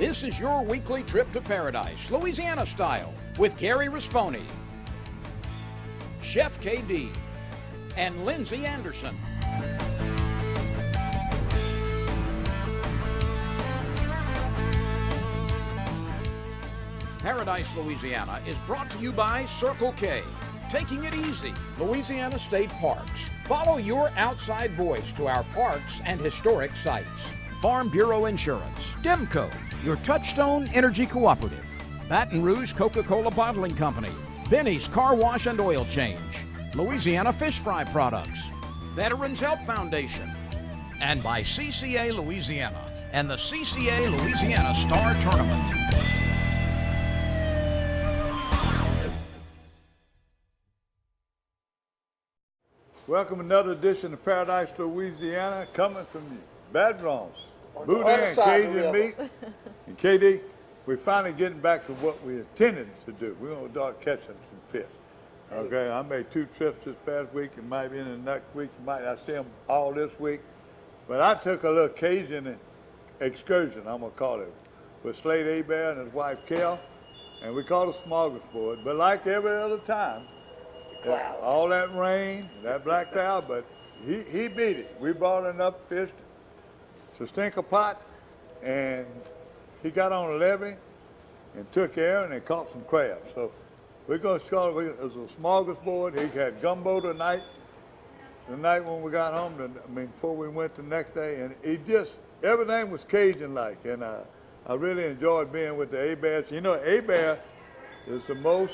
This is your weekly trip to paradise, Louisiana style, with Gary Risponi, Chef KD, and Lindsay Anderson. Paradise, Louisiana is brought to you by Circle K. Taking it easy, Louisiana State Parks. Follow your outside voice to our parks and historic sites. Farm Bureau Insurance. Demco, your Touchstone Energy Cooperative. Baton Rouge Coca-Cola Bottling Company. Benny's Car Wash and Oil Change. Louisiana Fish Fry Products. Veterans Help Foundation. And by CCA Louisiana and the CCA Louisiana Star Tournament. Welcome to another edition of Paradise, Louisiana, coming from you. Bad Drums, Boudin and Cajun meat. And KD, we're finally getting back to what we intended to do. We're going to start catching some fish. Okay, I made 2 trips this past week. It might be in the next week. You might not see them all this week. But I took a little Cajun excursion, I'm going to call it, with Slade Abear and his wife, Kel. And we called it a smorgasbord. But like every other time, all that rain, that black cloud, but he beat it. We brought enough fish to stink a pot, and he got on a levee and took air and caught some crabs. So we're going to start, it was a smorgasbord. He had gumbo tonight, the night when we got home, before we went the next day, and everything was Cajun-like, and I really enjoyed being with the Abears. You know, Abear is the most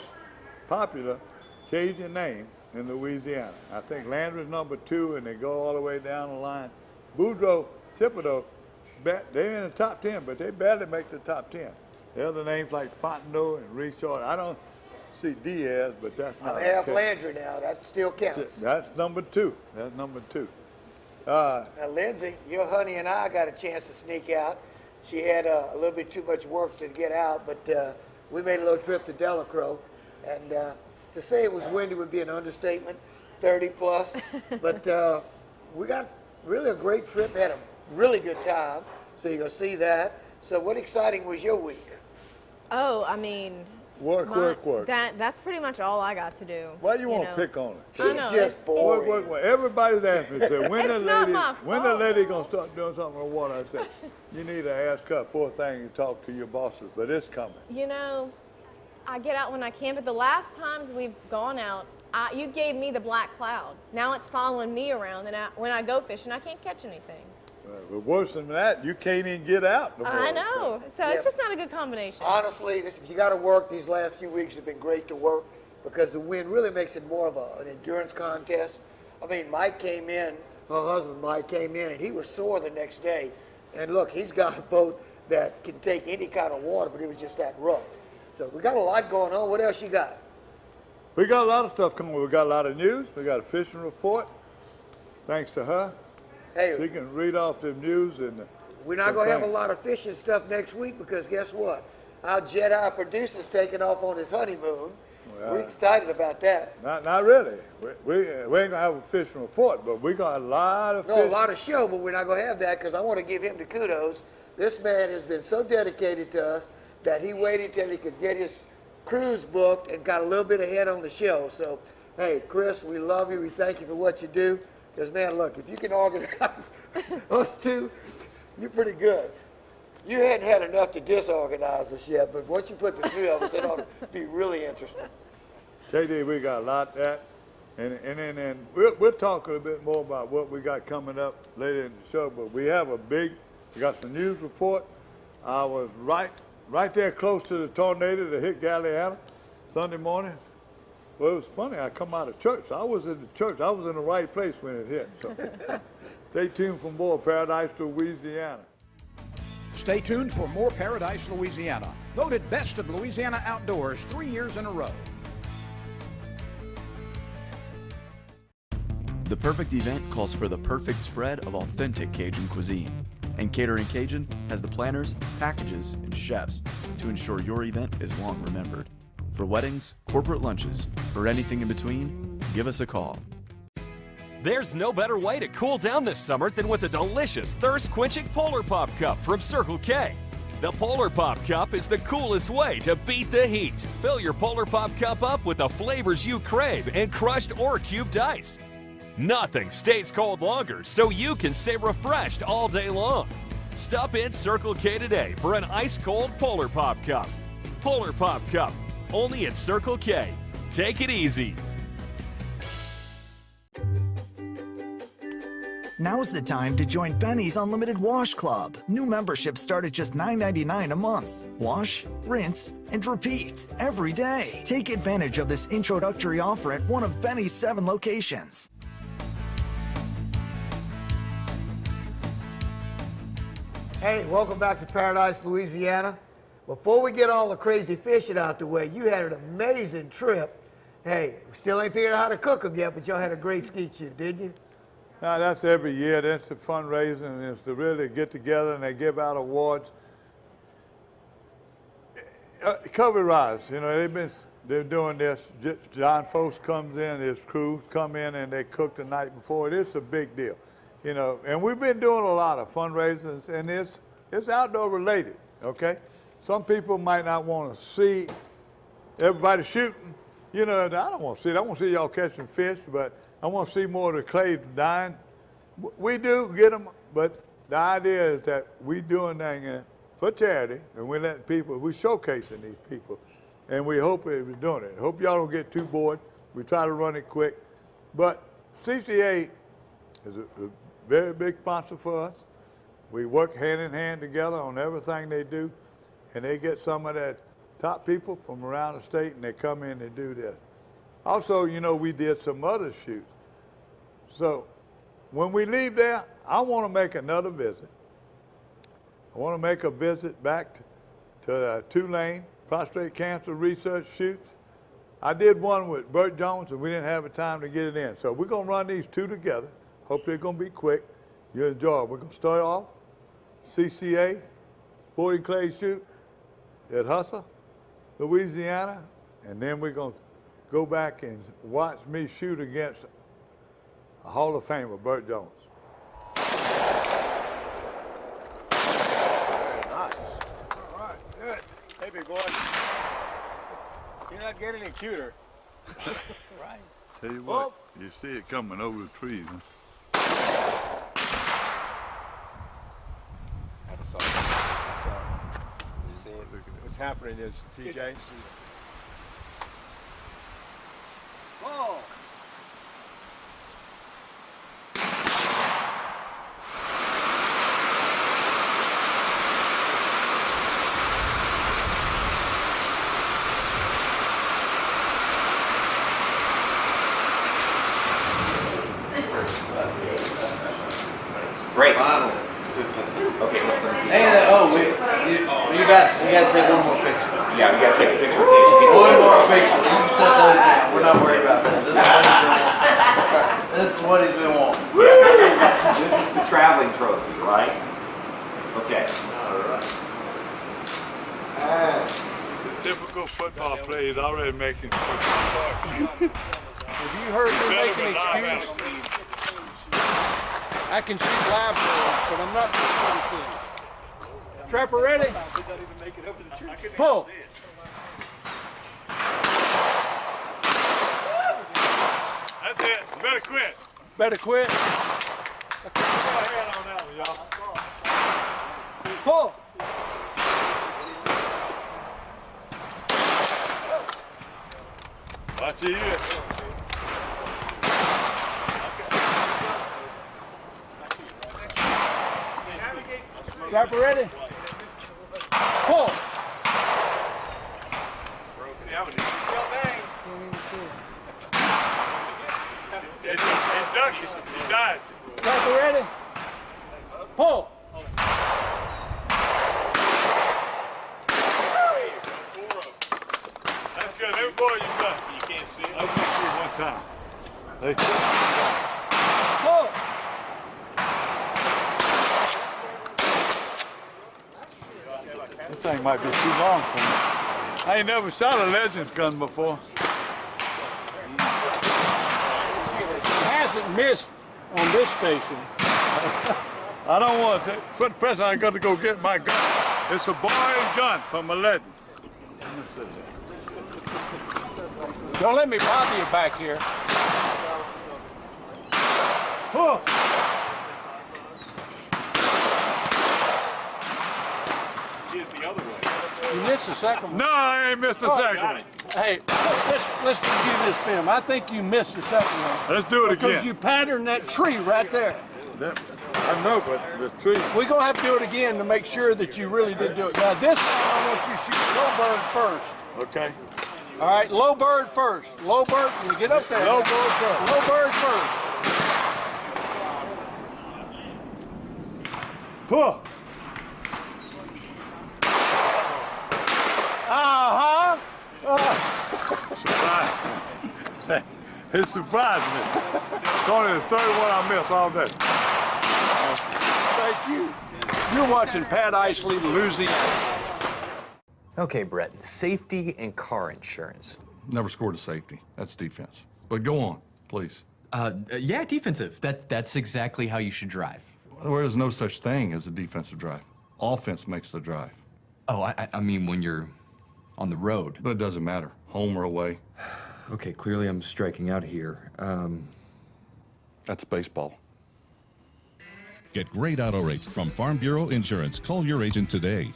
popular Cajun name in Louisiana. I think Landry's number 2, and they go all the way down the line. Boudreaux, Thibodeau, they're in the top 10, but they barely make the top 10. The other names like Fontenot and Richard, I don't see Diaz, but that's not. I'm half Landry now. That still counts. That's number 2. That's number 2. Now, Lindsay, your honey and I got a chance to sneak out. She had a little bit too much work to get out, but we made a little trip to Delacroix, and to say it was windy would be an understatement, 30 plus. But we got really a great trip, had a really good time. So you're going to see that. So what exciting was your week? Oh, I mean, work. That's pretty much all I got to do. Why you want to pick on her? I know. She's just boring. Work. Everybody's asking me, when It's not my the lady going to start doing something with water? I said, you need to ask her, poor thing, to talk to your bosses, but it's coming. You know, I get out when I can, but the last times we've gone out, you gave me the black cloud. Now it's following me around, and when I go fishing, I can't catch anything. But worse than that, you can't even get out. I know. So it's just not a good combination. Honestly, you got to work. These last few weeks have been great to work because the wind really makes it more of an endurance contest. I mean, Mike came in, her husband Mike came in, and he was sore the next day. And look, he's got a boat that can take any kind of water, but it was just that rough. So we got a lot going on. What else you got? We got a lot of stuff coming. We got a lot of news. We got a fishing report, thanks to her. Hey, she can read off the news. And we're not going to have a lot of fishing stuff next week because guess what? Our Jedi producer's taking off on his honeymoon. Well, we're excited about that. Not really. We ain't going to have a fishing report, but we got a lot of a lot of show, but we're not going to have that because I want to give him the kudos. This man has been so dedicated to us that he waited till he could get his cruise booked and got a little bit ahead on the show. So, hey, Chris, we love you. We thank you for what you do. Because, man, look, if you can organize us two, you're pretty good. You hadn't had enough to disorganize us yet, but once you put the 3 of us, it ought to be really interesting. KD, we got a lot of that. And then we'll talk a little bit more about what we got coming up later in the show. But we got some news report. I was right there close to the tornado that hit Galliana Sunday morning. Well, it was funny. I come out of church. I was in the church. I was in the right place when it hit. So stay tuned for more Paradise, Louisiana. Stay tuned for more Paradise, Louisiana. Voted Best of Louisiana Outdoors 3 years in a row. The perfect event calls for the perfect spread of authentic Cajun cuisine. And Catering Cajun has the planners, packages, and chefs to ensure your event is long remembered. For weddings, corporate lunches, or anything in between, give us a call. There's no better way to cool down this summer than with a delicious thirst-quenching Polar Pop Cup from Circle K. The Polar Pop Cup is the coolest way to beat the heat. Fill your Polar Pop Cup up with the flavors you crave and crushed or cubed ice. Nothing stays cold longer, so you can stay refreshed all day long. Stop in Circle K today for an ice-cold Polar Pop Cup. Polar Pop Cup, only at Circle K. Take it easy. Now's the time to join Benny's Unlimited Wash Club. New memberships start at just $9.99 a month. Wash, rinse, and repeat every day. Take advantage of this introductory offer at one of Benny's 7 locations. Hey, welcome back to Paradise, Louisiana. Before we get all the crazy fishing out the way, you had an amazing trip. Hey, we still ain't figured out how to cook them yet, but y'all had a great skeet shoot, didn't you? Now, that's every year. That's the fundraising, and it's to really get together and they give out awards. Cover Rise, you know, they're doing this. John Fost comes in, his crews come in, and they cook the night before. It's a big deal, you know. And we've been doing a lot of fundraisers, and it's outdoor related, okay? Some people might not want to see everybody shooting. You know, I don't want to see it. I want to see y'all catching fish, but I want to see more of the clays dying. We do get them, but the idea is that we doing things for charity, and we're letting people, we're showcasing these people, and we hope we're doing it. Hope y'all don't get too bored. We try to run it quick. But CCA is a very big sponsor for us. We work hand in hand together on everything they do, and they get some of that top people from around the state, and they come in and do this. Also, you know, we did some other shoots. So when we leave there, I want to make another visit. I want to make a visit back to the Tulane prostate cancer research shoots. I did one with Burt Jones, and we didn't have the time to get it in. So we're going to run these two together. Hope they're going to be quick. You'll enjoy it. We're going to start off CCA, sporting clay shoot at Husser, Louisiana, and then we're going to go back and watch me shoot against a Hall of Famer, Burt Jones. Very nice. All right, good. Hey, big boy. You're not getting any cuter. Right. Tell you what, you see it coming over the trees, huh? I saw it. You see it? What's happening is, TJ. Whoa! Great. Okay. And you got to take one more picture. Yeah, we got to take a picture of these. One more picture. You can set those down. We're not worried about this. This is what he's been wanting. This is the traveling trophy, right? Okay. All right. The typical football player is already making football. Have you heard me make an excuse? I can shoot live birds, but I'm not pretty good. Trapper ready? Pull. That's it. You better quit. Better quit. Put my hand on that one, y'all. Pull. Watch your ear. Trapper ready? Pull. He died. Trapper ready? Pull. That's good. Every boy you done. You can't see it. I can see it one time. Pull. This thing might be too long for me. I ain't never shot a Legends gun before. Hasn't missed on this station. I don't want to. For the present, I got to go get my gun. It's a boy and gun from a legend. Don't let me bother you back here. Huh. You missed the second one. No, I ain't missed the second one. Hey, let's review this film. I think you missed the second one. Let's do it because again. you patterned that tree right there. I know, but the tree. We're going to have to do it again to make sure that you really did do it. Now, this time I want you to shoot low bird first. Okay. All right, low bird first. Low bird, you get up there. Low bird first. Low bird first. Pull. Surprise. It surprised me. It's only the third one I miss all day. Thank you. You're watching Pat Isley, Louisiana. Okay, Brett, safety and car insurance. Never scored a safety. That's defense. But go on, please. Yeah, defensive. That's exactly how you should drive. There is no such thing as a defensive drive. Offense makes the drive. Oh, I mean when you're on the road. But it doesn't matter, home or away. Okay, clearly I'm striking out here. That's baseball. Get great auto rates from Farm Bureau Insurance. Call your agent today.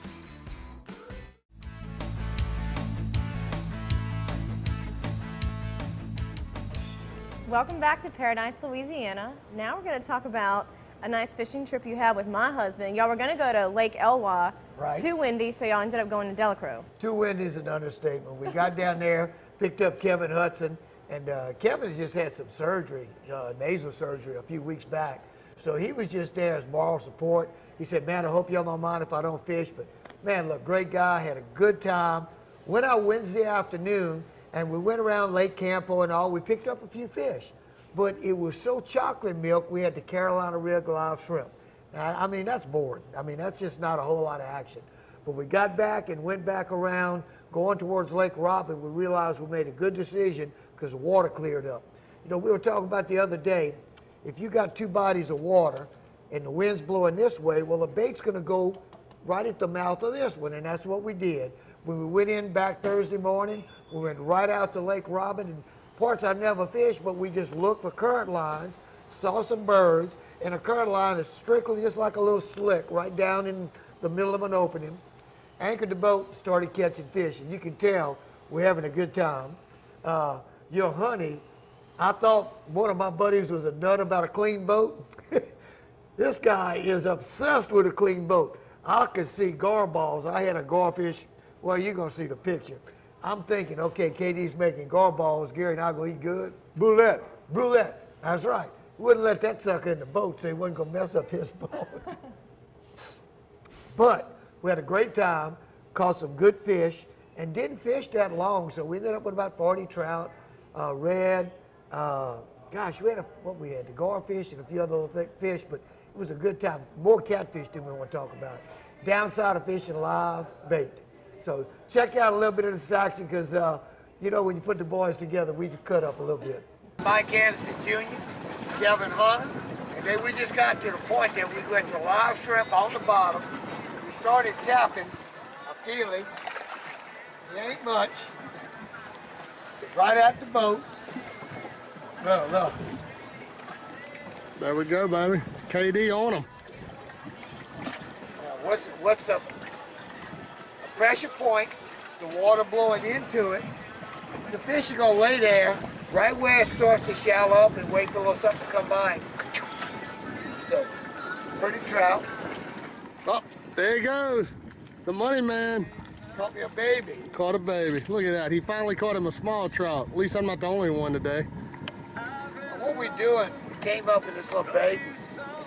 Welcome back to Paradise, Louisiana. Now we're going to talk about a nice fishing trip you had with my husband. Y'all were going to go to Lake Elwha. Right. Too windy, so y'all ended up going to Delacroix. Too windy is an understatement. We got down there, picked up Kevin Hudson, and Kevin has just had some surgery, nasal surgery, a few weeks back. So he was just there as moral support. He said, man, I hope y'all don't mind if I don't fish, but man, look, great guy, had a good time. Went out Wednesday afternoon, and we went around Lake Campo and all. We picked up a few fish, but it was so chocolate milk, we had the Carolina rig live shrimp. Now, I mean, that's boring. I mean, that's just not a whole lot of action. But we got back and went back around, going towards Lake Robin. We realized we made a good decision because the water cleared up. You know, we were talking about the other day, if you got two bodies of water and the wind's blowing this way, well, the bait's going to go right at the mouth of this one, and that's what we did. When we went in back Thursday morning, we went right out to Lake Robin, and parts I never fished, but we just looked for current lines, saw some birds, and a current line is strictly just like a little slick right down in the middle of an opening. Anchored the boat, started catching fish, and you can tell we're having a good time. Your honey, I thought one of my buddies was a nut about a clean boat. This guy is obsessed with a clean boat. I could see gar balls. I had a garfish. Well, you're going to see the picture. I'm thinking, okay, KD's making gar balls. Gary and I going to eat good. Boulette. Brulette. That's right. Wouldn't let that sucker in the boat so he wasn't going to mess up his boat. But we had a great time, caught some good fish, and didn't fish that long. So we ended up with about 40 trout, red. Gosh, we had we had? The garfish and a few other little fish, but it was a good time. More catfish than we want to talk about. Downside of fishing live bait. So check out a little bit of this action because, you know, when you put the boys together, we can cut up a little bit. Mike Anderson Jr., Kevin Hunter, and then we just got to the point that we went to live shrimp on the bottom. We started tapping a feeling. It ain't much. Right at the boat. Look. There we go, baby. KD on them. What's the pressure point, the water blowing into it. The fish are gonna lay there right where it starts to shallow up and wait for a little something to come by. So, pretty trout. Oh, there he goes. The money man. Caught me a baby. Caught a baby. Look at that. He finally caught him a small trout. At least I'm not the only one today. What we're doing, we came up in this little bay.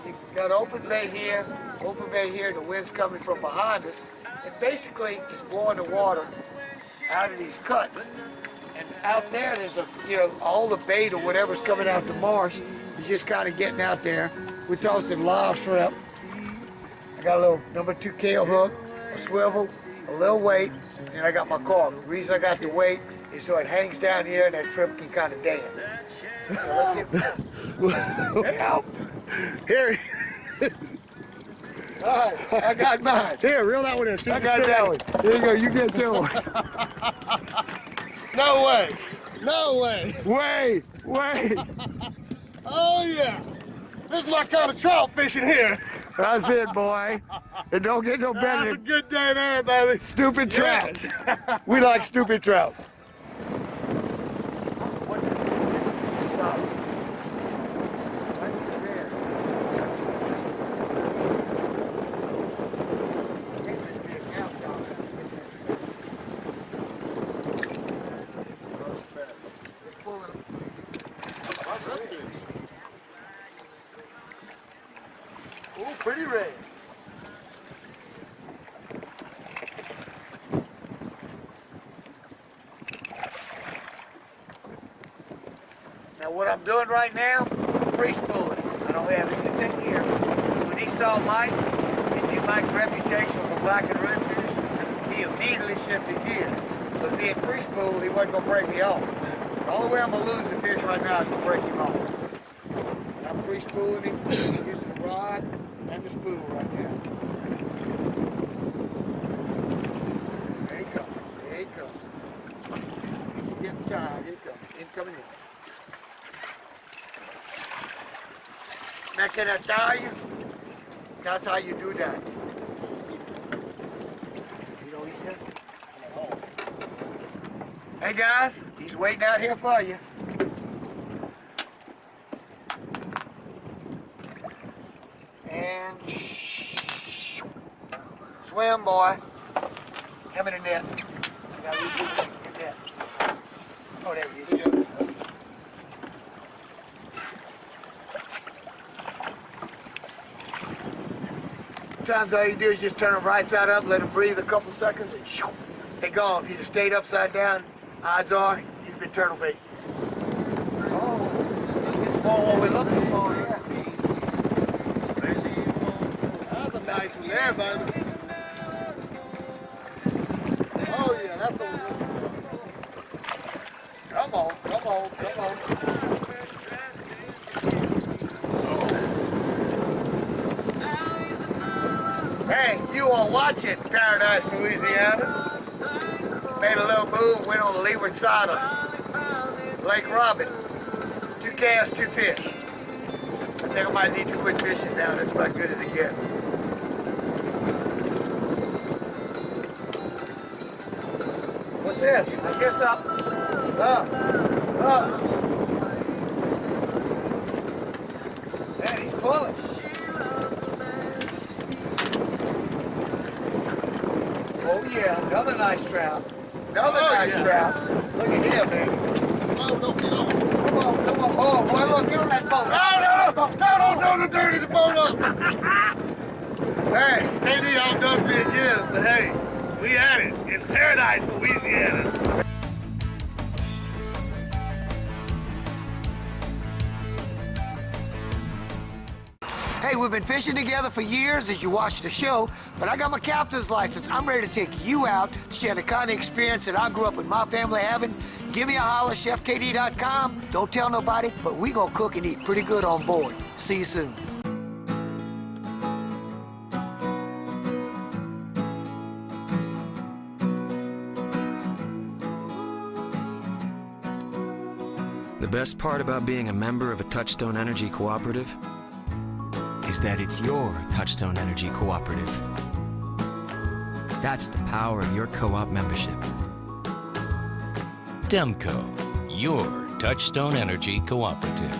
You got open bay here, the wind's coming from behind us. And basically, it's blowing the water out of these cuts. And out there, there's all the bait or whatever's coming out the marsh is just kind of getting out there. We're tossing live shrimp. I got a little number 2 kale hook, a swivel, a little weight, and I got my carp. The reason I got the weight is so it hangs down here and that shrimp can kind of dance. So let's see. Help! Here. All right, I got mine. Here, reel that one in. I got that one. Here you go, you get yours. No way. No way. Wait. Oh, yeah. This is my kind of trout fishing here. That's it, boy. It don't get no better That's a than good day there, baby. stupid trout. Yes. We like stupid trout. Oh, pretty red. Now what I'm doing right now, free spooling. I don't have anything here. When he saw Mike, he knew Mike's reputation for black and red fish, he immediately shifted gears. So being free spool, he wasn't gonna break me off. The only way I'm gonna lose the fish right now is to break him off. I'm free spooling him, using the rod and the spool right now. There he comes. There he comes. He's getting tired. Here he comes. Coming in. Now can I tell you? That's how you do that. You don't eat that? Hey guys, he's waiting out here for you. And swim, boy. Come in the net. Now you get that. Oh, there he is. Sometimes all you do is just turn them right side up, let them breathe a couple seconds, and shoo, they gone. If you'd have stayed upside down, odds are you'd have been turtle bait. Oh, it's more what we're looking for, yeah. That's a nice one there, baby. Oh, yeah, that's what we're looking for. Come on, come on, come on. Hey, you are watching Paradise, Louisiana. Made a little move, went on the leeward side of Lake Robin. 2 casts, 2 fish. I think I might need to quit fishing now. That's about good as it gets. What's this? I guess up. Man, he's pulling. Oh yeah, another nice trout. Another nice trout. Look at him, man. Oh, don't get on. Come on, come on. Oh, boy, look, get on that boat. No, don't dirty the boat up. Hey, KD outdoes me again, but hey, we at it in Paradise, Louisiana. Hey, we've been fishing together for years as you watch the show, but I got my captain's license. I'm ready to take you out to share the kind of experience that I grew up with my family having. Give me a holler, chefkd.com. Don't tell nobody, but we gonna cook and eat pretty good on board. See you soon. The best part about being a member of a Touchstone Energy Cooperative is that it's your Touchstone Energy Cooperative. That's the power of your co-op membership. Demco, your Touchstone Energy Cooperative.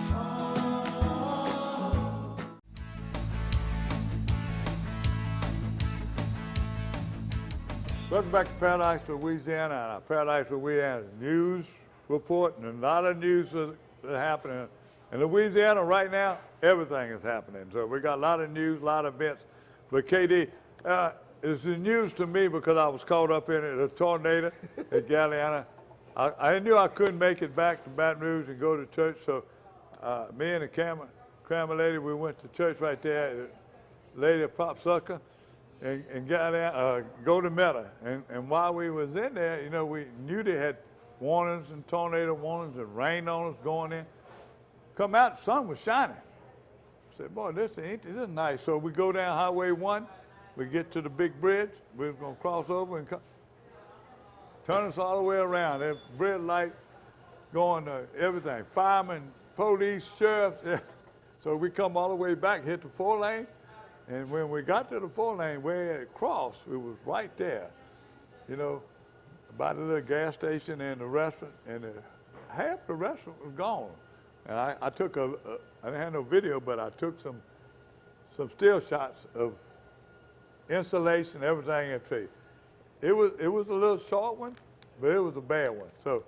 Welcome back to Paradise, Louisiana, and our Paradise, Louisiana news report, and a lot of news that are happening. In Louisiana right now, everything is happening. So we got a lot of news, a lot of events. But KD, it's the news to me because I was caught up in it, a tornado at Galeana. I knew I couldn't make it back to Baton Rouge and go to church, so me and the camera lady, we went to church right there, Lady of Pop Sucker, and got out, go to Meta. And while we was in there, you know, we knew they had warnings and tornado warnings and rain on us going in. Come out, the sun was shining. said, boy, this is nice. So we go down Highway 1, we get to the big bridge, we're gonna cross over and turn us all the way around. There's red lights going to everything, firemen, police, sheriffs. So we come all the way back, hit the 4-lane, and when we got to the 4-lane, where it crossed, it was right there, you know, by the little gas station and the restaurant, and half the restaurant was gone. And I took I didn't have no video, but I took some still shots of installation, everything in tree. It was a little short one, but it was a bad one. So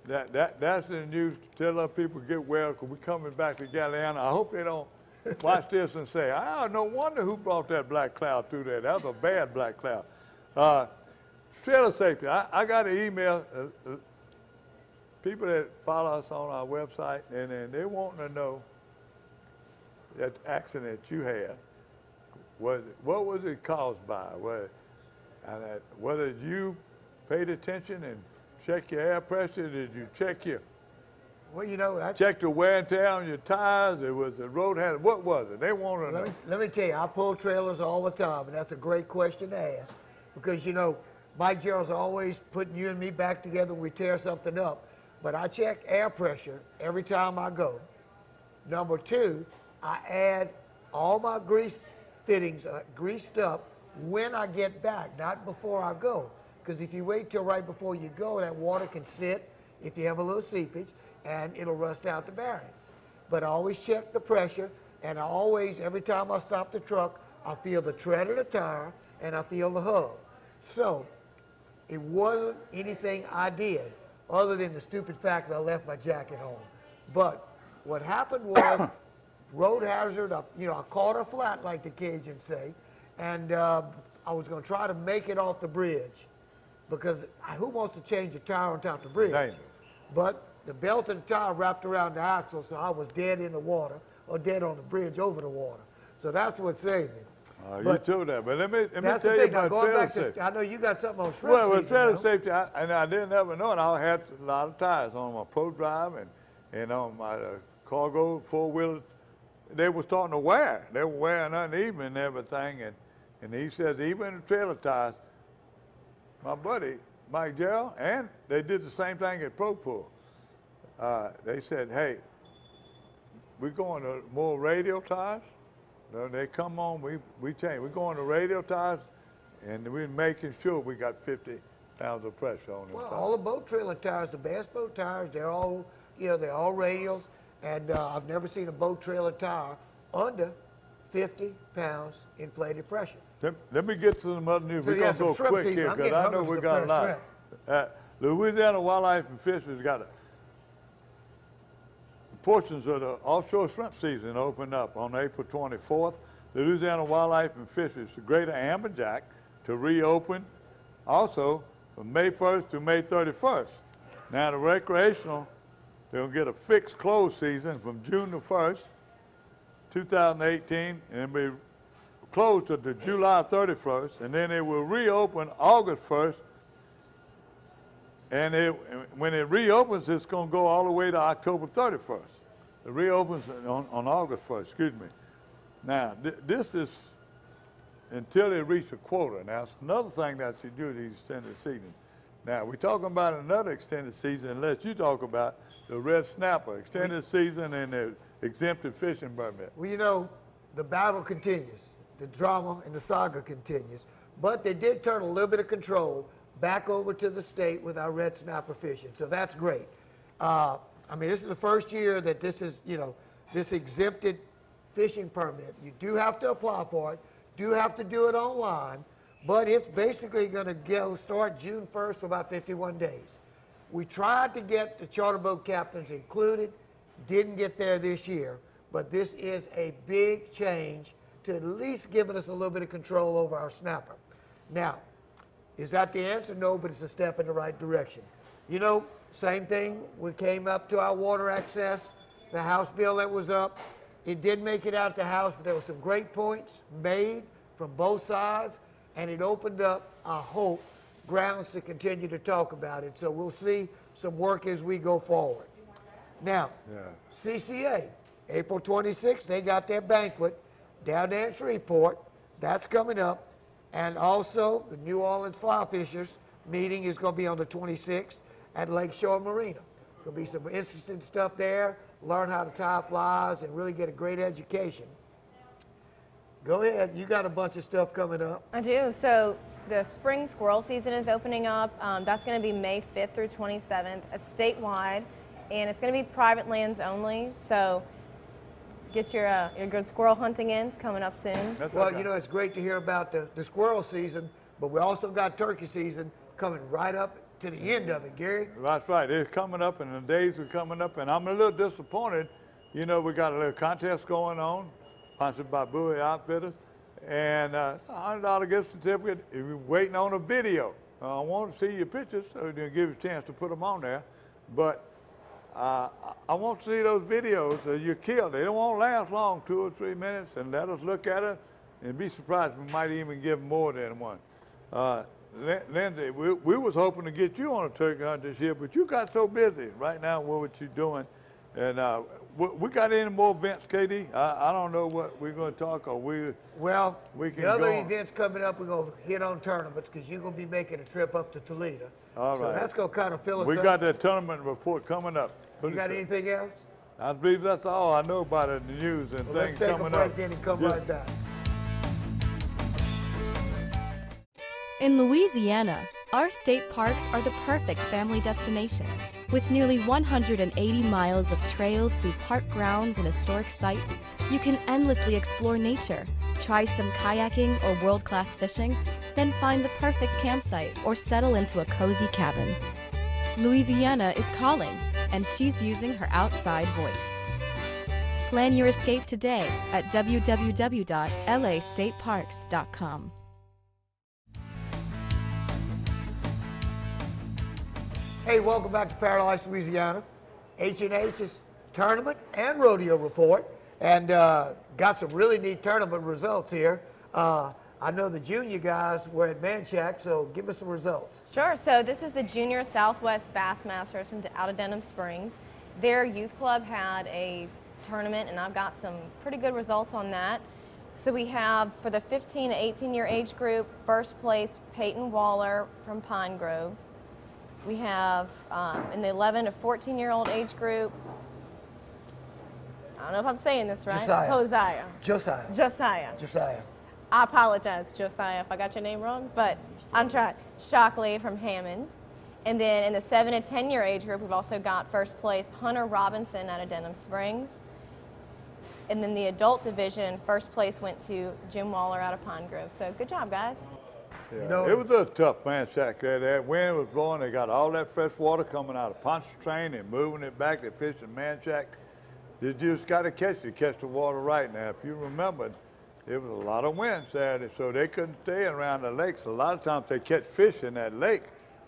that's the news to tell other people get well, because we're coming back to Galiana. I hope they don't watch this and say, no wonder who brought that black cloud through there. That was a bad black cloud. Trailer safety. I got an email, people that follow us on our website, and they want to know that accident you had. What was it caused by? Whether you paid attention and checked your air pressure, did you check your check the wear and tear on your tires? It was the road hazard. What was it? They want to know. Let me tell you, I pull trailers all the time, and that's a great question to ask, because you know, Mike Gerald's always putting you and me back together when we tear something up. But I check air pressure every time I go. Number 2, I add all my grease fittings greased up when I get back, not before I go. Because if you wait till right before you go, that water can sit if you have a little seepage, and it'll rust out the bearings. But I always check the pressure, and I always, every time I stop the truck, I feel the tread of the tire, and I feel the hub. So it wasn't anything I did other than the stupid fact that I left my jacket on. But what happened was road hazard, I caught her flat, like the Cajuns say, and I was going to try to make it off the bridge, because who wants to change a tire on top of the bridge? Dangerous. But the belt of the tire wrapped around the axle, so I was dead in the water, or dead on the bridge over the water. So that's what saved me. You told that, but let me tell you about going trailer back safety. I know you got something on shrimp Well, season, trailer though. safety, I didn't ever know it. I had a lot of tires on my Pro Drive and on my cargo 4-wheeler. They were starting to wear. They were wearing uneven and everything. And he says, even the trailer tires, my buddy, Mike Gerald, and they did the same thing at Pro Pool. They said, hey, we're going to more radial tires. They come on, we change. We're going to radial tires, and we're making sure we got 50 pounds of pressure on them. Well, all the boat trailer tires, the bass boat tires, they're all, they're all radials, and I've never seen a boat trailer tire under 50 pounds inflated pressure. Let me get to some other news. So We're going to go quick here, because I know we got a lot. Louisiana Wildlife and Fisheries got portions of the offshore shrimp season opened up on April 24th. The Louisiana Wildlife and Fisheries, the Greater Amberjack, to reopen also from May 1st to May 31st. Now the recreational, they'll get a fixed close season from June the 1st, 2018, and it'll be closed to the July 31st, and then it will reopen August 1st. And when it reopens, it's going to go all the way to October 31st. It reopens on August 1st, excuse me. Now, this is until they reach a quota. Now, it's another thing that you do these extended seasons. Now, we're talking about another extended season, unless you talk about the red snapper, extended season and the exempted fishing permit. Well, the battle continues. The drama and the saga continues. But they did turn a little bit of control back over to the state with our red snapper fishing. So that's great. This is the first year that this is, this exempted fishing permit. You do have to apply for it, do have to do it online, but it's basically going to start June 1st for about 51 days. We tried to get the charter boat captains included, didn't get there this year, but this is a big change to at least giving us a little bit of control over our snapper. Now, is that the answer? No, but it's a step in the right direction. Same thing, we came up to our water access, the House bill that was up. It did make it out the House, but there were some great points made from both sides, and it opened up, I hope, grounds to continue to talk about it. So we'll see some work as we go forward. Now, CCA, April 26th, they got their banquet down there in Shreveport. That's coming up. And also, the New Orleans Fly Fishers meeting is going to be on the 26th at Lakeshore Marina. There'll be some interesting stuff there, learn how to tie flies, and really get a great education. Go ahead. You got a bunch of stuff coming up. I do. So the spring squirrel season is opening up. That's going to be May 5th through 27th. It's statewide, and it's going to be private lands only. So get your good squirrel hunting in. It's coming up soon. Well, you know, it's great to hear about the squirrel season, but we also got turkey season coming right up to the end of it, Gary. That's right. It's coming up, and the days are coming up, and I'm a little disappointed. You know, we got a little contest going on, sponsored by Bowie Outfitters, and it's a $100 gift certificate if you're waiting on a video. I want to see your pictures, so they'll give you a chance to put them on there. But I want to see those videos you killed. They don't won't last long, 2 or 3 minutes, and let us look at it and be surprised. We might even give more than one. Lindsay, we was hoping to get you on a turkey hunt this year, but you got so busy right now with what you're doing. And we got any more events, KD? I don't know what we're going to talk, or we can the other go on. events coming up, we're going to hit on tournaments because you're going to be making a trip up to Toledo. All so right. that's going to kind of fill us We up. got that tournament report coming up. You got anything else? I believe that's all I know about it in the news and Well, things let's take coming a break up. then and come Yeah. right back. In Louisiana, our state parks are the perfect family destination. With nearly 180 miles of trails through park grounds and historic sites, you can endlessly explore nature, try some kayaking or world-class fishing, then find the perfect campsite or settle into a cozy cabin. Louisiana is calling, and she's using her outside voice. Plan your escape today at www.lastateparks.com. Hey, welcome back to Paradise, Louisiana. H&H's tournament and rodeo report, and got some really neat tournament results here. I know the junior guys were at Manchac, so give us some results. Sure. So this is the Junior Southwest Bassmasters from out of Denham Springs. Their youth club had a tournament, and I've got some pretty good results on that. So we have, for the 15 to 18-year age group, first place Peyton Waller from Pine Grove. We have, in the 11 to 14-year-old age group, I don't know if I'm saying this right. Josiah. I apologize, Josiah, if I got your name wrong, but I'm trying. Shockley from Hammond. And then in the 7 to 10-year age group, we've also got first place Hunter Robinson out of Denham Springs. And then the adult division, first place went to Jim Waller out of Pine Grove. So good job, guys. Yeah, it was a tough Manchac there. That wind was blowing. They got all that fresh water coming out of Pontchartrain and moving it back. They fished in Manchac. You just got to catch the water right. Now, if you remember, it was a lot of wind Saturday, so they couldn't stay around the lakes. A lot of times they catch fish in that lake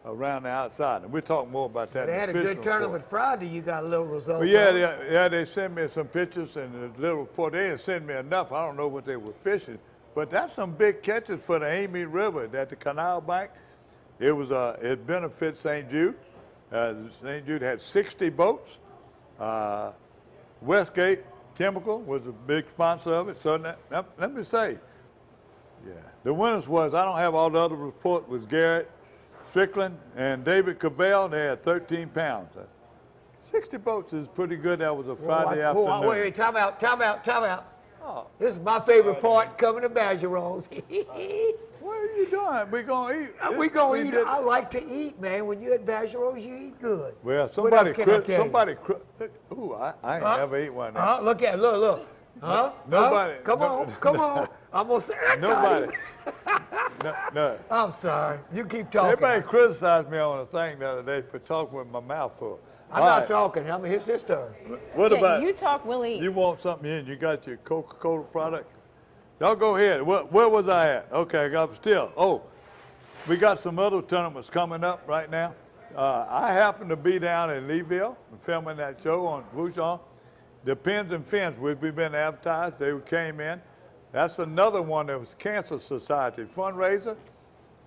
around the outside. And we'll talk more about that. They had a good tournament Friday. You got a little result. Well, yeah, they sent me some pictures and a little report. They didn't send me enough. I don't know what they were fishing. But that's some big catches for the Amy River at the canal bank. It benefits St. Jude. St. Jude had 60 boats. Westgate Chemical was a big sponsor of it. So let me say, the winners was, I don't have all the other report, was Garrett Strickland and David Cavell. They had 13 pounds. 60 boats is pretty good. That was a Friday afternoon. Wait, time out. Oh. This is my favorite part, coming to Bajerons. What are you doing? We're going to eat. We're going to eat. I like to eat, man. When you're at Bajerons, you eat good. Well, ooh, I ain't never ate one. Look. Huh? Nobody. Come on. I'm going to say nobody. No. I'm sorry. You keep talking. Everybody criticized me on a thing the other day for talking with my mouth full. I'm not talking. I mean, it's his turn. What about you talk, we'll eat. You want something in? You got your Coca-Cola product? Y'all go ahead. Where was I at? Okay, I got still. Oh, we got some other tournaments coming up right now. I happen to be down in Leeville filming that show on Bouchon. The Pins and Fins, we've been advertised. They came in. That's another one that was Cancer Society fundraiser.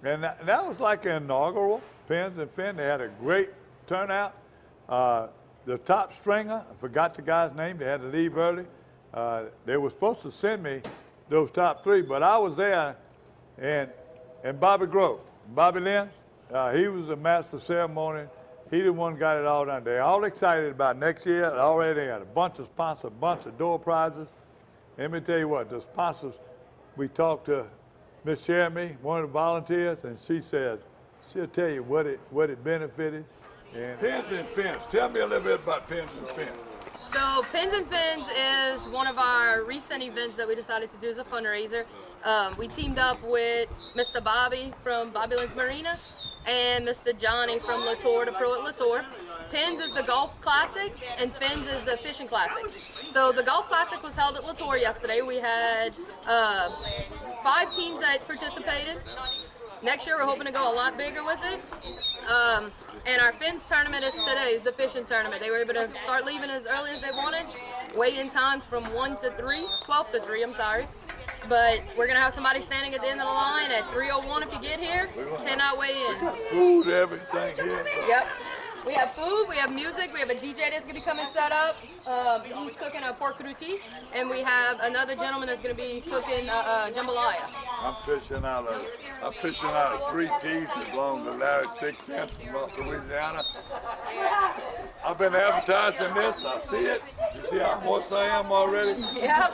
And that was like an inaugural Pins and Fins. They had a great turnout. the top stringer, I forgot the guy's name, they had to leave early. They were supposed to send me those top 3, but I was there, and Bobby Grove, Bobby Lynn, he was the master of ceremony. He the one got it all done. They're all excited about next year. Already they got a bunch of sponsors, a bunch of door prizes. Let me tell you what, the sponsors, we talked to Miss Jeremy, one of the volunteers, and she says, she'll tell you what it benefited. And Pins and Fins, tell me a little bit about Pins and Fins. So Pins and Fins is one of our recent events that we decided to do as a fundraiser. We teamed up with Mr. Bobby from Bobby Lynn's Marina and Mr. Johnny from Latour, the pro at Latour. Pins is the golf classic and Fins is the fishing classic. So the golf classic was held at Latour yesterday. We had 5 teams that participated. Next year we're hoping to go a lot bigger with it. And our Fins tournament is today, is the fishing tournament. They were able to start leaving as early as they wanted. Wait-in times from 1 to 3, 12 to 3, I'm sorry. But we're gonna have somebody standing at the end of the line at 3:01 if you get here. Cannot weigh in. Food, everything here. Yep. We have food, we have music, we have a DJ that's gonna come and set up. He's cooking a pork rôti, and we have another gentleman that's gonna be cooking jambalaya. I'm fishing out of 3 T's as long as Larry Thickfence from North Louisiana. I've been advertising this. I see it. You see how close I am already? Yep.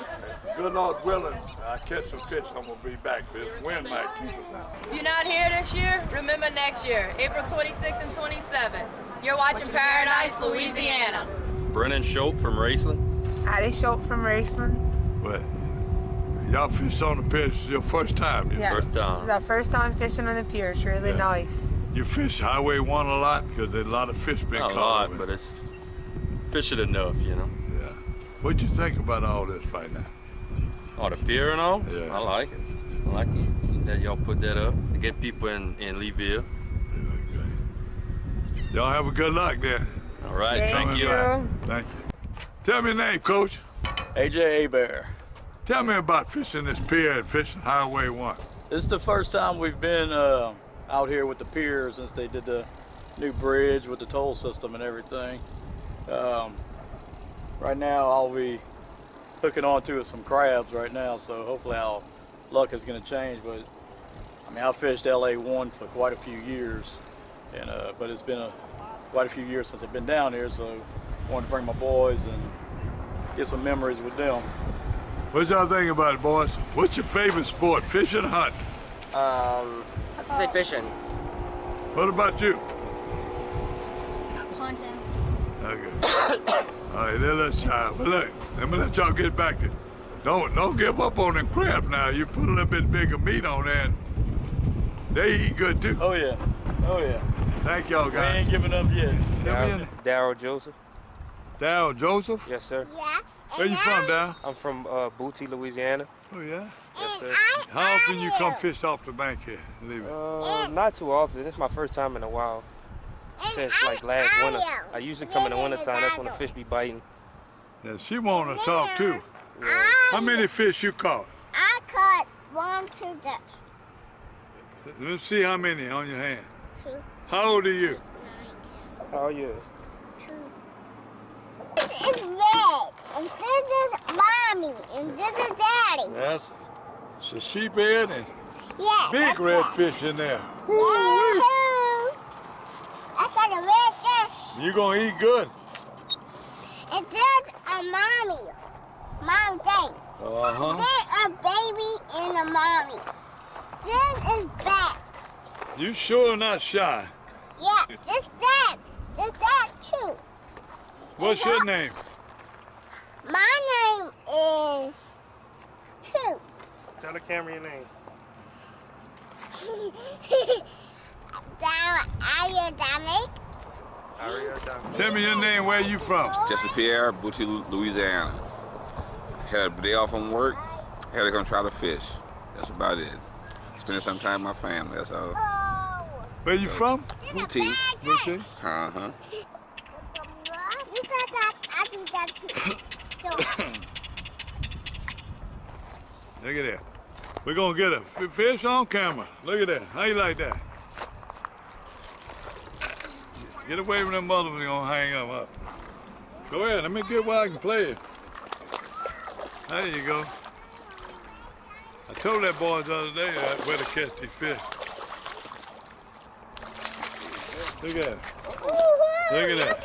Good Lord willing, I catch some fish, I'm gonna be back. This wind might keep us out. If you're not here this year, remember next year, April 26th and 27th. You're watching Paradise, Louisiana. Brennan Schultz from Raceland. Addie Schultz from Raceland. Well, y'all fish on the pier. This is your first time. First This is time. our first time fishing on the pier. It's really nice. You fish Highway 1 a lot because there's a lot of fish being Not caught. a lot, over but there. it's fishing enough, you know. Yeah. What'd you think about all this right now? Oh, the pier and all? Yeah. I like it. I like it that y'all put that up to get people in Leeville. Y'all have a good luck there. All right, thank you. Thank you. Tell me your name, Coach. AJ Abear. Tell me about fishing this pier and fishing Highway 1. This is the first time we've been out here with the pier since they did the new bridge with the toll system and everything. Right now I'll be hooking onto some crabs right now, so hopefully our luck is going to change. But I mean, I've fished LA1 for quite a few years, and but it's been quite a few years since I've been down here, so I wanted to bring my boys and get some memories with them. What y'all think about it, boys? What's your favorite sport, fishing or hunting? I'd say fishing. What about you? Hunting. Okay. All right, they're a little shy. But look, let me let y'all get back to it. Don't give up on them crabs now. You put a little bit bigger meat on there, and they eat good too. Oh yeah. Oh yeah. Thank y'all We guys. ain't giving up yet. Daryl Joseph. Daryl Joseph? Yes, sir. Yeah. Where you from, Daryl? I'm from Booty, Louisiana. Oh yeah? Yes, sir. How often you come fish off the bank here? Leave it. Not too often. It's my first time in a while. Since like last winter. I usually come in the wintertime. That's when the fish be biting. Yeah, she want to talk too. How many fish you caught? I caught 1, 2, that's Let's see how many on your hand. 2, How old are you? How are you? 2. It's red, and this is mommy, and this is daddy. That's it's a sheephead and Yeah. big red fish in there. Yeah. I got a red fish. You gonna eat good. And there's a mommy. Mom, day. Uh-huh. There's a baby and a mommy. This is back. You sure not shy. Yeah, just that. Just that too. What's your name? My name is Two. Tell the camera your name. Dominic. Tell me your name, where you from? Jesse Pierre, Booty, Louisiana. Had a day off from work, had to come try to fish. That's about it. Spending some time with my family, that's all. Where you from? Booty. Booty? Uh-huh. You got that. I do that too. Look at that. We're gonna get a fish on camera. Look at that. How you like that? Get away from them mothers, we're gonna hang them up. Go ahead, let me get where I can play it. There you go. I told that boy the other day where to catch these fish. Look at it. Look at that.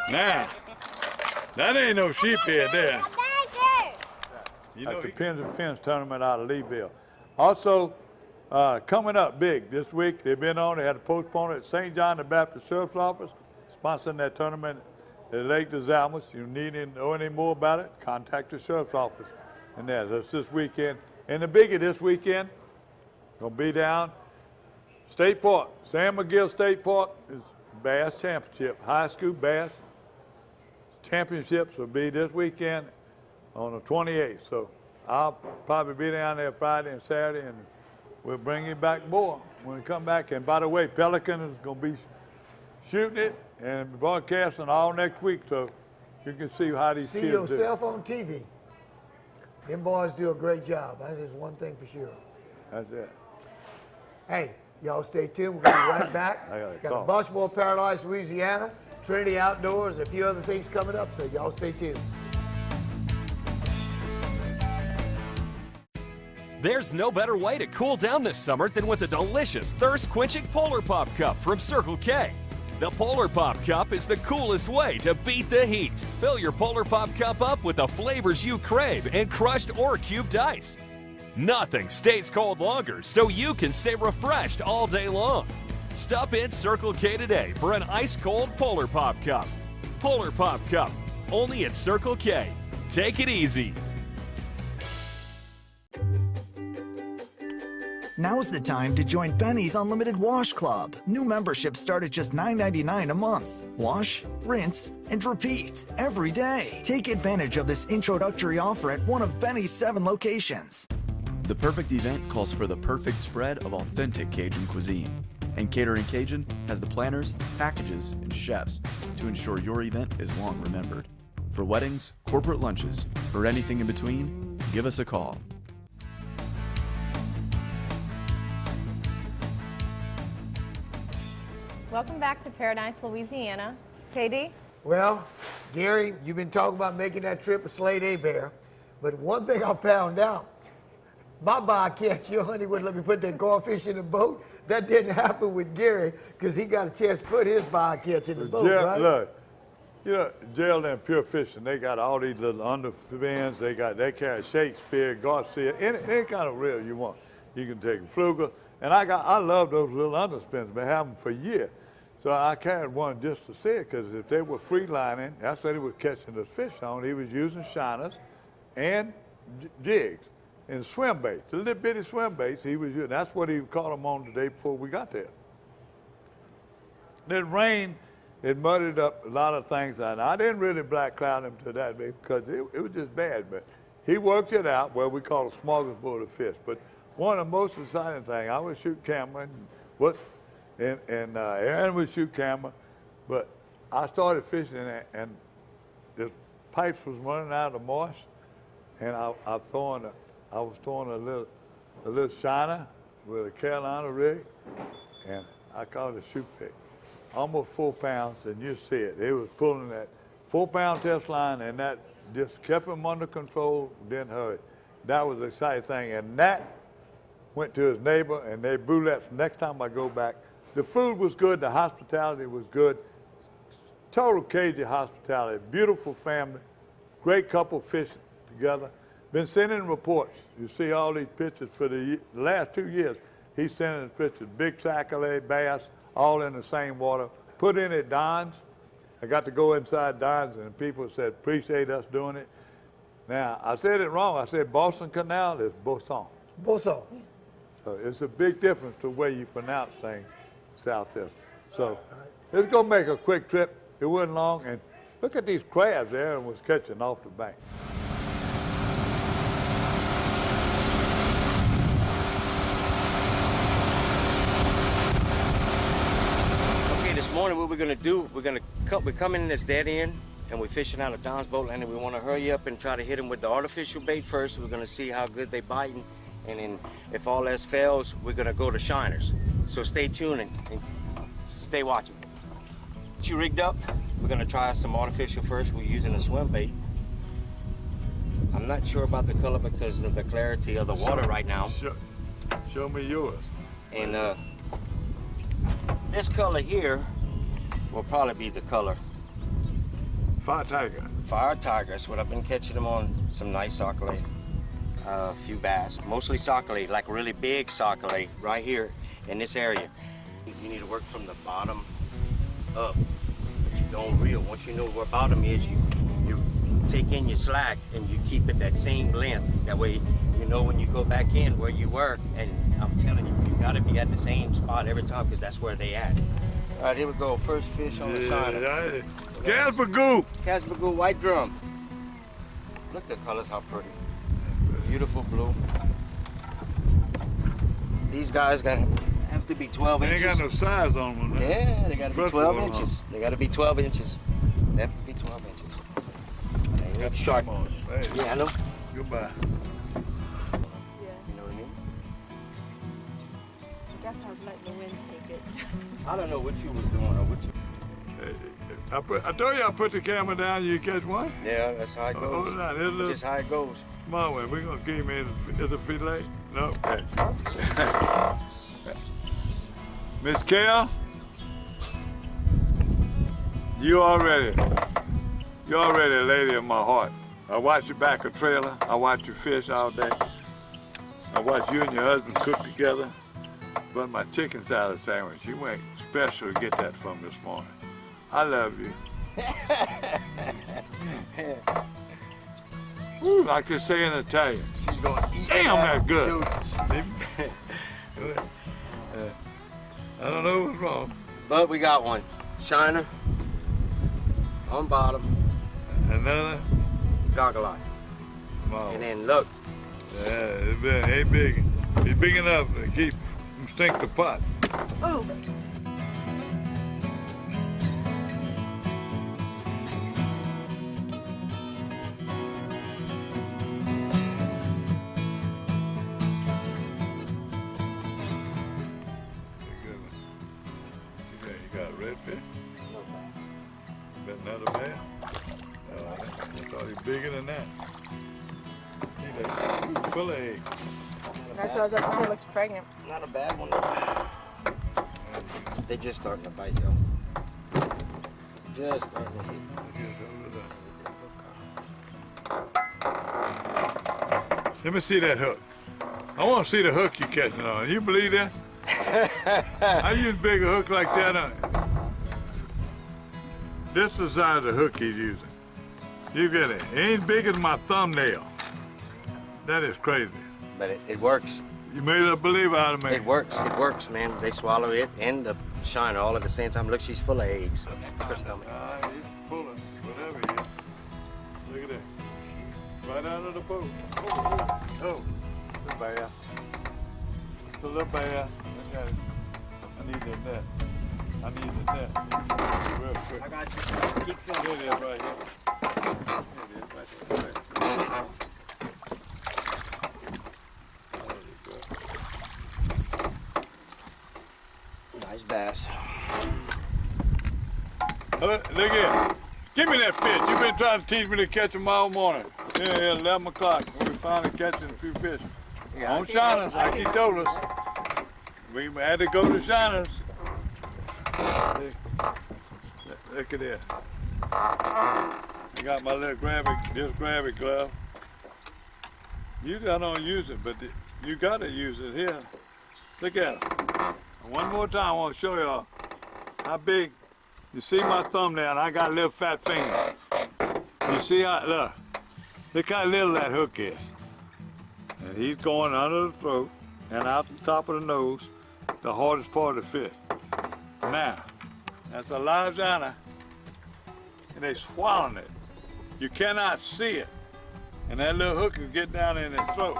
Now, that ain't no sheephead there. You know, the Pins and Fins tournament out of Leeville. Also, coming up big this week, they've been on, they had to postpone it at St. John the Baptist Sheriff's Office, sponsoring that tournament at Lake des Almas. You need to know any more about it, contact the Sheriff's Office. And that's this weekend. And the biggie this weekend, gonna be down State Park. Sam McGill State Park is Bass Championship. High school bass championships will be this weekend on the 28th. So I'll probably be down there Friday and Saturday, and we'll bring you back more when we come back. And by the way, Pelican is gonna be shooting it and broadcasting all next week, so you can see how these kids do. See yourself on TV. Them boys do a great job. That is one thing for sure. That's it. Hey, y'all stay tuned. We're going to be right back. I got a Got call. a Basketball Paradise, Louisiana, Trinity Outdoors, a few other things coming up, so y'all stay tuned. There's no better way to cool down this summer than with a delicious thirst-quenching Polar Pop Cup from Circle K. The Polar Pop Cup is the coolest way to beat the heat. Fill your Polar Pop Cup up with the flavors you crave and crushed or cubed ice. Nothing stays cold longer, so you can stay refreshed all day long. Stop in Circle K today for an ice-cold Polar Pop Cup. Polar Pop Cup, only at Circle K. Take it easy. Now's the time to join Benny's Unlimited Wash Club. New memberships start at just $9.99 a month. Wash, rinse, and repeat every day. Take advantage of this introductory offer at one of Benny's 7 locations. The perfect event calls for the perfect spread of authentic Cajun cuisine. And Catering Cajun has the planners, packages, and chefs to ensure your event is long remembered. For weddings, corporate lunches, or anything in between, give us a call. Welcome back to Paradise, Louisiana. KD? Well, Gary, you've been talking about making that trip with Slade Abear, but one thing I found out, my bycatch, your honey wouldn't let me put that goldfish in the boat. That didn't happen with Gary because he got a chance to put his bycatch in the boat, right? Look, you know, Gerald and Pure Fishing, they got all these little underfins. They carry Shakespeare, Garcia, any kind of reel you want. You can take a fluker, and I love those little underspins. Been having them for years. So I carried one just to see it, because if they were free lining, that's what he was catching the fish on. He was using shiners and jigs and swim baits, the little bitty swim baits he was using. That's what he caught them on the day before we got there. Then rain, it muddied up a lot of things. And I didn't really black cloud him to that because it was just bad. But he worked it out, where we call a smorgasbord of fish. But one of the most exciting things, I would shoot camera, and Aaron would shoot camera, but I started fishing, and the pipes was running out of moist, and I was throwing a little shiner with a Carolina rig, and I caught a shoot pig, almost 4 pounds, and you see it. It was pulling that 4-pound test line, and that just kept him under control, didn't hurt. That was the exciting thing, and that went to his neighbor, and they bullets. Next time I go back, the food was good, the hospitality was good. Total Cajun hospitality, beautiful family, great couple fishing together. Been sending reports. You see all these pictures for the last 2 years. He's sending pictures, big sac-a-lait, bass, all in the same water. Put in at Don's. I got to go inside Don's, and people said, appreciate us doing it. Now, I said it wrong. I said Boston Canal is Bosson. Bosson. So it's a big difference the way you pronounce things south there. So let's go make a quick trip. It wasn't long, and look at these crabs Aaron was catching off the bank. Okay, this morning what we're gonna do, we're coming in this dead end, and we're fishing out of Don's boat landing. We want to hurry up and try to hit them with the artificial bait first. We're gonna see how good they biting, and then if all else fails, we're gonna go to shiners. So stay tuned and stay watching. You rigged up? We're gonna try some artificial first. We're using a swim bait. I'm not sure about the color because of the clarity of the water right now. Show me yours. And this color here will probably be the color. Fire Tiger. Fire Tiger. That's what I've been catching them on. Some nice sockeye. A few bass, mostly sockeye, like really big sockeye right here in this area. You need to work from the bottom up. But you don't reel. Once you know where bottom is, you take in your slack and you keep it that same length. That way you know when you go back in where you were. And I'm telling you, you gotta be at the same spot every time because that's where they at. All right, here we go. First fish on the shiner. Casper-goo. Casper-goo white drum. Look at the colors, how pretty. Beautiful blue. These guys have to be 12 inches. They ain't got no size on them. Huh? Yeah, they gotta be 12 inches. They gotta be 12 inches. They have to be 12 inches. They look sharp. Hey. Yeah, I know. Goodbye. Yeah. You know what I mean? I guess I was letting the wind take it. I don't know what you was doing or what you... I told you I put the camera down, you catch one? Yeah, that's how it goes. Hold on, That's just how it goes. Come on, we're gonna give him is a fillet? No. Miss Kale, you're already a lady of my heart. I watch you back a trailer. I watch you fish all day. I watch you and your husband cook together. But my chicken salad sandwich, you went special to get that from this morning. I love you. Ooh, like they say in Italian. She's gonna eat. Damn, that's good. I don't know what's wrong. But we got one. Shiner. On bottom. Another? Goggle eye. And then look. Yeah, ain't big. He's big enough to keep him stink the pot. Oh. You got a redfish? Got another bass? I thought he was bigger than that. He was full of eggs. That's what I was about to say, looks pregnant. Not a bad one though. They're just starting to bite, yo. Just starting to hit. Let me see that hook. I want to see the hook you're catching on. You believe that? I use a bigger hook like that. This is the size of the hook he's using. You get it. It ain't big as my thumbnail. That is crazy. But it works. You made a believer out of me. It works, man. They swallow it and the shiner all at the same time. Look, she's full of eggs. Her stomach. He's full of whatever he is. Look at that. Right out of the boat. Oh, little bear. It's a little bear. I got it. I need that net. I need the net. Real quick. I got you. Keep filming. Here it is right here. Here it is right there. Nice bass. Look here. Give me that fish. You've been trying to teach me to catch them all morning. Yeah, 11 o'clock. We finally catching a few fish. Yeah, on shiners, like he told us. We had to go to shiners. Look at this. I got my little grab it glove. Usually I don't use it, but you gotta use it here. Look at it. One more time, I want to show y'all how big. You see my thumbnail, I got little fat fingers. You see how, look how little that hook is. And he's going under the throat and out the top of the nose, the hardest part of the fish. Now, that's a live shiner, and they swallowing it. You cannot see it. And that little hook is getting down in his throat.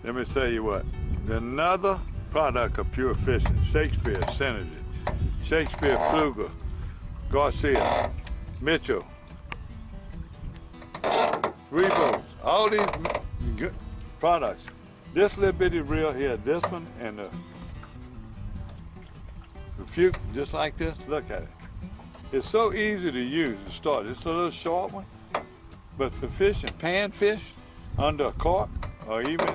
Let me tell you what, another product of pure fishing, Shakespeare Synergy, Shakespeare Fluger, Garcia, Mitchell, Rebos, all these good products. This little bitty reel here, this one and the few just like this, look at it. It's so easy to use to start. It's a little short one, but for fishing panfish under a cork or even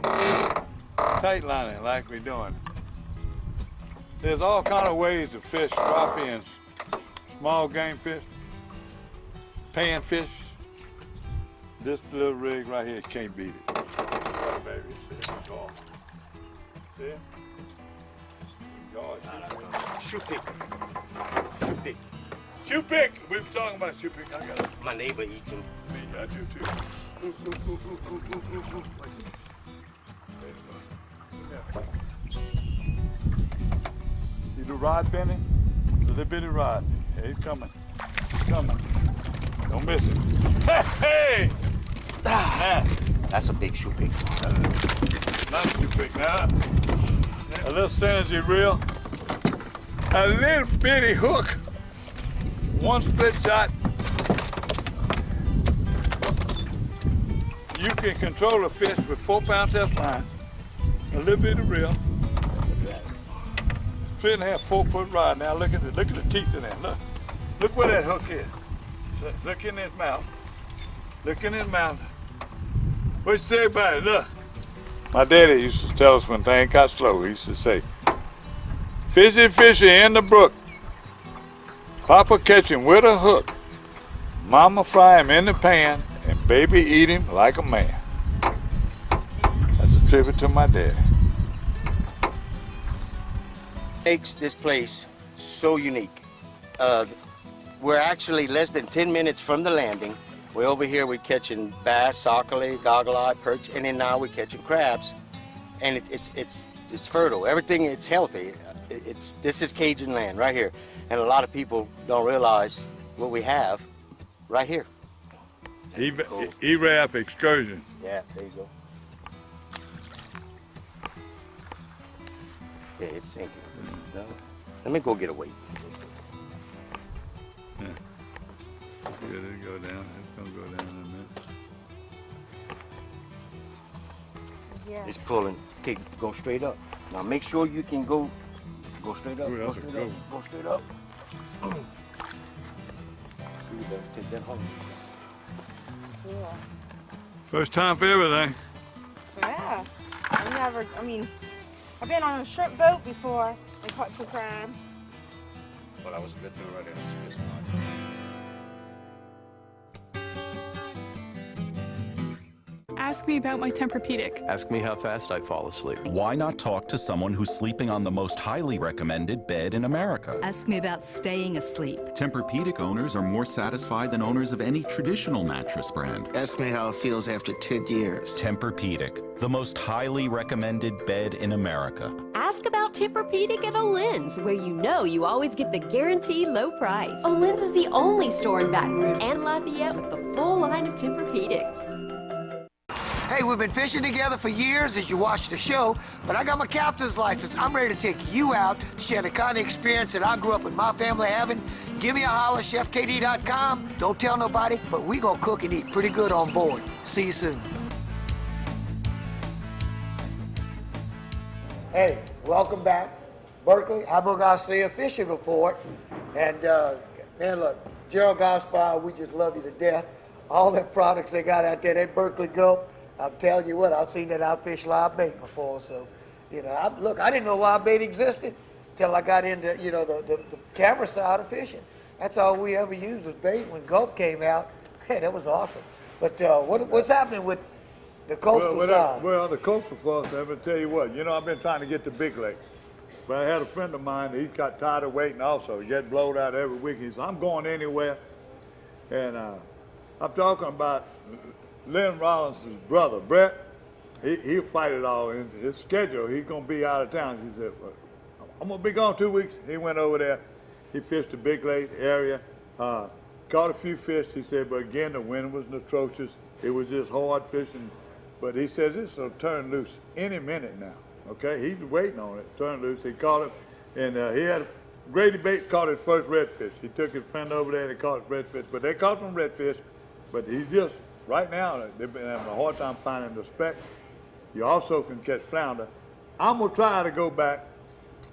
tight lining like we're doing. There's all kind of ways to fish crappie and small game fish, panfish. This little rig right here can't beat it. Baby, see it? Shoe pick. Shoe pick. Shoe pick. We were talking about shoe pick. I got it. My neighbor eats them. Me, I do too. See the rod bending? The little bitty rod. Hey, he's coming. He's coming. Don't miss it. Hey! That's a big shoe pick. Not a shoe pick now. A little synergy reel. A little bitty hook. One split shot. You can control a fish with 4-pound test line. A little bitty reel. 3.5, 4-foot rod. Now look at the teeth in there. Look where that hook is. Look in his mouth. Look in his mouth. What you say about it? Look. My daddy used to tell us when things got slow. He used to say, fishy, fishy in the brook. Papa catch him with a hook. Mama fry him in the pan, and baby eat him like a man. That's a tribute to my daddy. Makes this place so unique. We're actually less than 10 minutes from the landing. We're over here, we're catching bass, sockeye, goggle-eye, perch, and then now we're catching crabs. And it's fertile. Everything, it's healthy. This is Cajun land right here. And a lot of people don't realize what we have right here. E-Rap excursion. Yeah, there you go. Yeah, it's sinking. No. Let me go get a weight. Yeah. It'll go down. It's gonna go down in a minute. Yeah. It's pulling. Okay, go straight up. Now make sure you can go straight up. Go straight up. Go straight up. So you better take that home. Yeah. First time for everything. Yeah. I've been on a shrimp boat before and caught some crab. Well, that was a good thing right there. Ask me about my Tempur-Pedic. Ask me how fast I fall asleep. Why not talk to someone who's sleeping on the most highly recommended bed in America? Ask me about staying asleep. Tempur-Pedic owners are more satisfied than owners of any traditional mattress brand. Ask me how it feels after 10 years. Tempur-Pedic, the most highly recommended bed in America. Ask about Tempur-Pedic at Olin's, where you always get the guaranteed low price. Olin's is the only store in Baton Rouge and Lafayette with the full line of Tempur-Pedics. Hey, we've been fishing together for years, as you watch the show, but I got my captain's license. I'm ready to take you out to share the kind of experience that I grew up with my family having. Give me a holler, chefkd.com. Don't tell nobody, but we gonna cook and eat pretty good on board. See you soon. Hey, welcome back. Berkeley, Abu Garcia Fishing Report. And, man, look, Gerald Gaspar, we just love you to death. All the products they got out there, that Berkeley Gulp, I'm telling you what, I've seen that outfish live bait before, so, look, I didn't know live bait existed until I got into, the camera side of fishing. That's all we ever used was bait. When Gulp came out, hey, that was awesome. But what's happening with the coastal side? Well, the coastal floss, let me tell you what, I've been trying to get to Big Lake. But I had a friend of mine, he got tired of waiting also. He get blowed out every week. He said, I'm going anywhere. And I'm talking about Lynn Rollins' brother, Brett. He'll fight it all in his schedule. He's going to be out of town. He said, well, I'm going to be gone 2 weeks. He went over there. He fished the Big Lake area, caught a few fish. He said, but again, the wind was atrocious. It was just hard fishing. But he says this will turn loose any minute now. Okay, he's waiting on it, turn loose. He caught it, and he had Grady Bates caught his first redfish. He took his friend over there and he caught redfish. But they caught some redfish, but he's just, right now, they've been having a hard time finding the speck. You also can catch flounder. I'm going to try to go back.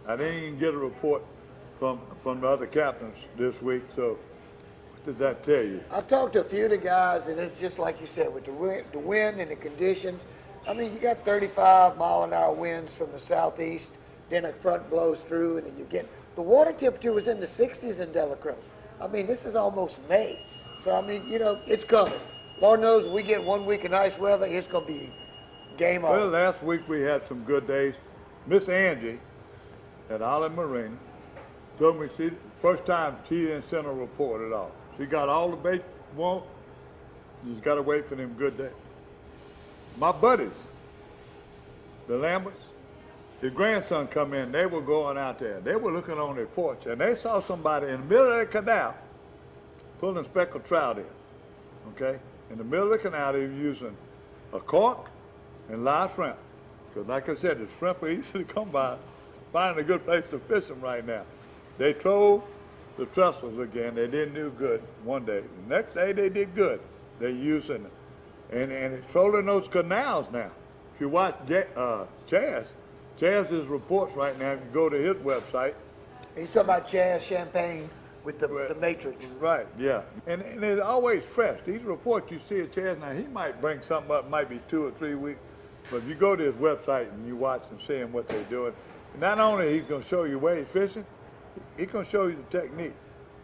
I didn't even get a report from the other captains this week. So what does that tell you? I talked to a few of the guys, and it's just like you said, with the wind and the conditions. I mean, you got 35-mile-an-hour winds from the southeast, then a front blows through, and then you get the water temperature was in the 60s in Delacroix. I mean, this is almost May. So, I mean, you know, it's coming. Lord knows we get 1 week of nice weather, it's going to be game on. Well, last week we had some good days. Miss Angie at Island Marine told me first time she didn't send a report at all. She got all the bait you want. You just got to wait for them good days. My buddies, the Lamberts, his grandson come in, they were going out there. They were looking on their porch, and they saw somebody in the middle of the canal pulling speckled trout in, okay? In the middle of the canal, they were using a cork and live shrimp. Because like I said, the shrimp are easy to come by, finding a good place to fish them right now. They trolled the trestles again. They didn't do good one day. The next day, they did good. They're using it. And it's trolling those canals now. If you watch Chaz's reports right now, if you go to his website. He's talking about Chaz Champagne with the Matrix. Right, yeah. And it's always fresh. These reports you see at Chaz now, he might bring something up, might be 2 or 3 weeks. But if you go to his website and you watch and see him what they're doing, not only he's going to show you where he's fishing, he's going to show you the technique.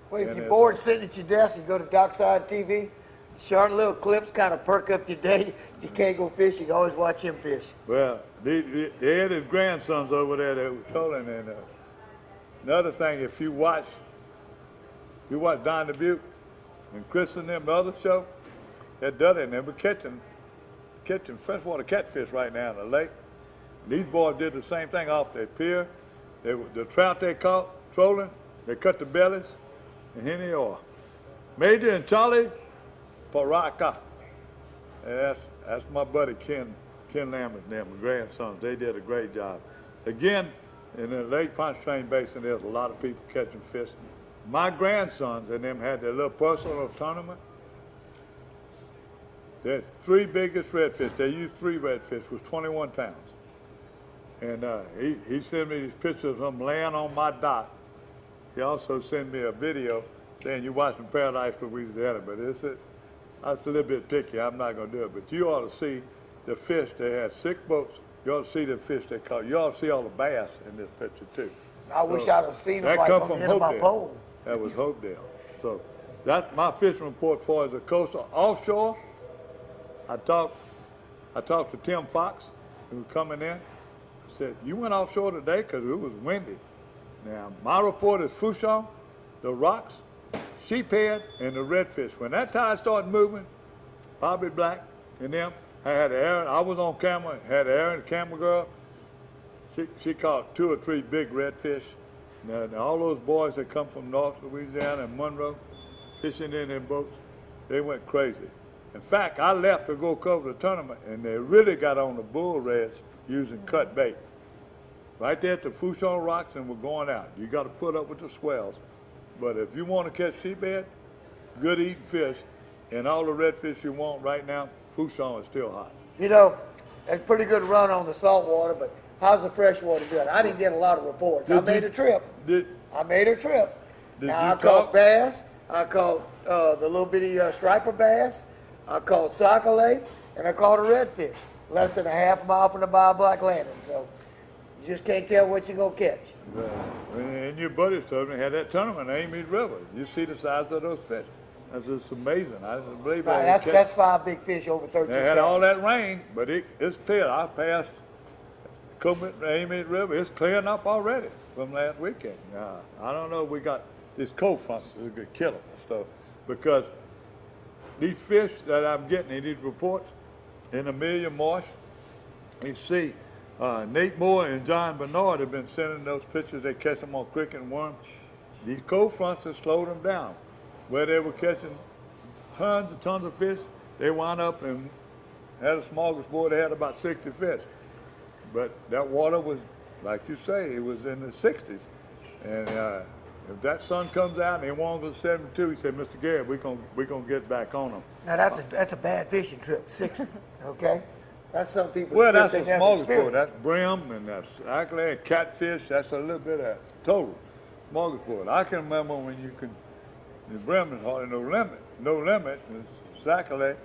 Well, if you're bored sitting at your desk, you go to Dockside TV, short little clips kind of perk up your day. If you can't go fish, you can always watch him fish. Well, they had his grandsons over there that were trolling. And another thing, if you watch Don Dubuque and Chris and them, the other show, that done it, and they were catching freshwater catfish right now in the lake. These boys did the same thing off their pier. The trout they caught trolling, they cut the bellies, and here they are. Major and Charlie Paraka. And that's my buddy Ken Lambert and them, my grandsons. They did a great job. Again, in the Lake Pontchartrain Basin, there's a lot of people catching fish. My grandsons and them had their little personal tournament. Their 3 biggest redfish, they used 3 redfish, was 21 pounds. And he sent me these pictures of them laying on my dock. He also sent me a video saying you're watching Paradise, Louisiana, but I was a little bit picky. I'm not going to do it. But you ought to see the fish. They had 6 boats. You ought to see the fish they caught. You ought to see all the bass in this picture, too. I wish I'd have seen them like on the end of my pole. That was Hopedale. So that's my fishing report for the coastal. Offshore, I talked to Tim Fox, who was coming in. I said, you went offshore today because it was windy. Now, my report is Fouchon, the rocks, sheephead, and the redfish. When that tide started moving, Bobby Black and them, I was on camera, had Aaron, the camera girl. She caught 2 or 3 big redfish. Now, all those boys that come from North Louisiana and Monroe, fishing in their boats, they went crazy. In fact, I left to go cover the tournament, and they really got on the bull reds using cut bait. Right there at the Fouchon Rocks, and we're going out. You got to put up with the swells. But if you want to catch sheephead, good eating fish, and all the redfish you want right now, Fouchon is still hot. You know, it's a pretty good run on the saltwater, but how's the freshwater doing? I didn't get a lot of reports. I made a trip. Now, I caught bass. I caught the little bitty striper bass. I caught sockeye, and I caught a redfish. Less than a half mile from the Bow Black Landing. So you just can't tell what you're going to catch. And your buddies told me had that tournament in Amy's River. You see the size of those fish. That's just amazing. I just believe that's 5 big fish over 13 They had all that rain, but it's clear. I passed Amy's River. It's clearing up already from last weekend. I don't know if we got these cold fronts that could kill them and stuff, because these fish that I'm getting in these reports in Amelia Marsh, you see Nate Moore and John Bernard have been sending those pictures. They catch them on cricket and worms. These cold fronts have slowed them down. Where they were catching tons and tons of fish, they wound up and had a smorgasbord. They had about 60 fish. But that water was, like you say, it was in the 60s. And if that sun comes out and they want to go to 72, he said, Mr. Garrett, we're gonna get back on them. Now that's a bad fishing trip, 60, okay? That's some people. Well, that's a smorgasbord. That's brim and that's accolade, catfish. That's a little bit of total. smorgasbord. I can remember when in Bremen's hardly no limit, exactly.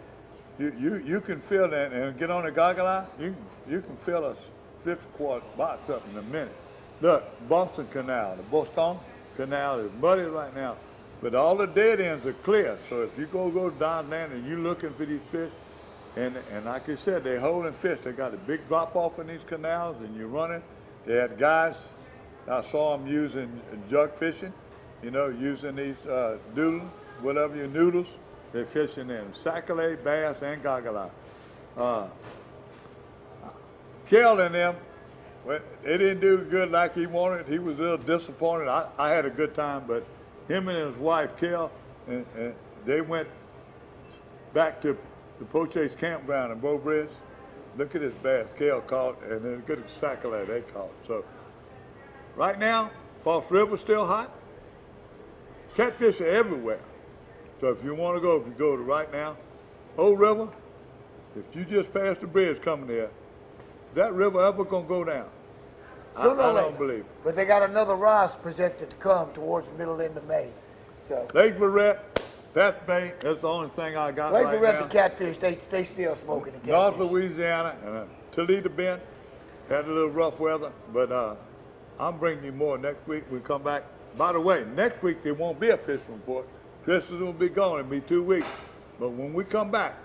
You can fill that and get on the goggle eye, you can fill a 50-quart box up in a minute. Look, Boston Canal, the Boston Canal is muddy right now, but all the dead ends are clear. So if you go down there and you're looking for these fish, and like you said, they're holding fish. They got a big drop off in these canals, and you're running. They had guys, I saw them using jug fishing, using these noodles. They're fishing in sac-a-lait, bass, and goggle eye. Kel and them, well, they didn't do good like he wanted. He was a little disappointed. I had a good time, but him and his wife, Kel, and they went back to the Poche's campground in Bow Bridge. Look at this bass Kel caught, and then look at the sac-a-lait they caught. So right now, False River's still hot. Catfish are everywhere. So if you want to go, if you go to right now, Old River, if you just pass the bridge coming there, that river ever gonna go down? I don't believe it. But they got another rise projected to come towards the middle end of May. So Lake Lorette, Beth Bay, that's the only thing I got right now. Lake Lorette, the catfish, they still smoking the catfish. North Louisiana and Toledo Bend had a little rough weather, but I'm bringing you more next week. We come back. By the way, next week there won't be a fish report. Christmas will be gone. It'll be 2 weeks. But when we come back,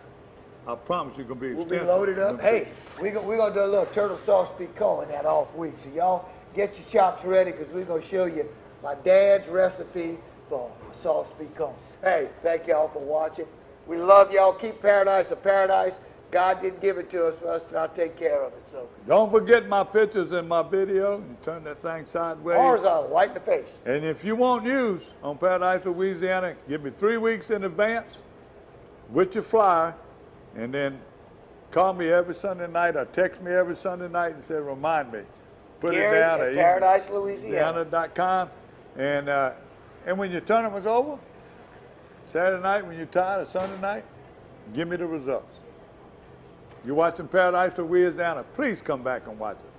I promise you're going to be extensive. We'll be loaded up. Hey, we're going to do a little turtle sauce pico in that off week. So y'all get your chops ready because we're going to show you my dad's recipe for sauce pico. Hey, thank y'all for watching. We love y'all. Keep paradise a paradise. God didn't give it to us for us to not take care of it. So don't forget my pictures in my video. You turn that thing sideways. Horizontal, right in the face. And if you want news on Paradise, Louisiana, give me 3 weeks in advance with your flyer, and then call me every Sunday night or text me every Sunday night and say, remind me. Put Gary it down at at Paradise, Louisiana. Louisiana.com. And when your tournament's over, Saturday night when you're tired, or Sunday night, give me the results. You're watching Paradise, Louisiana. Please come back and watch it.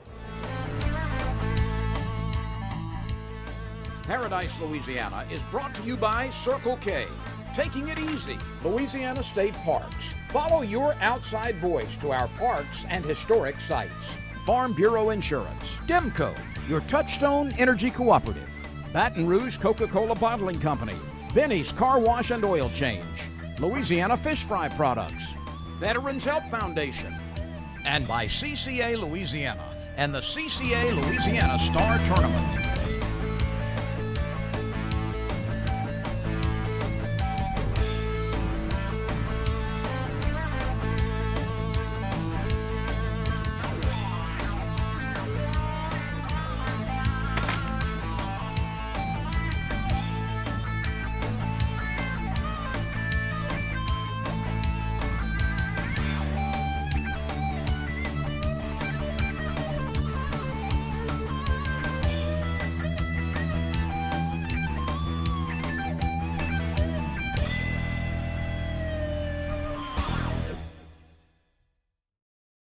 Paradise, Louisiana is brought to you by Circle K. Taking it easy, Louisiana State Parks. Follow your outside voice to our parks and historic sites. Farm Bureau Insurance. Demco, your Touchstone Energy Cooperative. Baton Rouge Coca-Cola Bottling Company. Benny's Car Wash and Oil Change. Louisiana Fish Fry Products. Veterans Help Foundation. And by CCA Louisiana and the CCA Louisiana Star Tournament.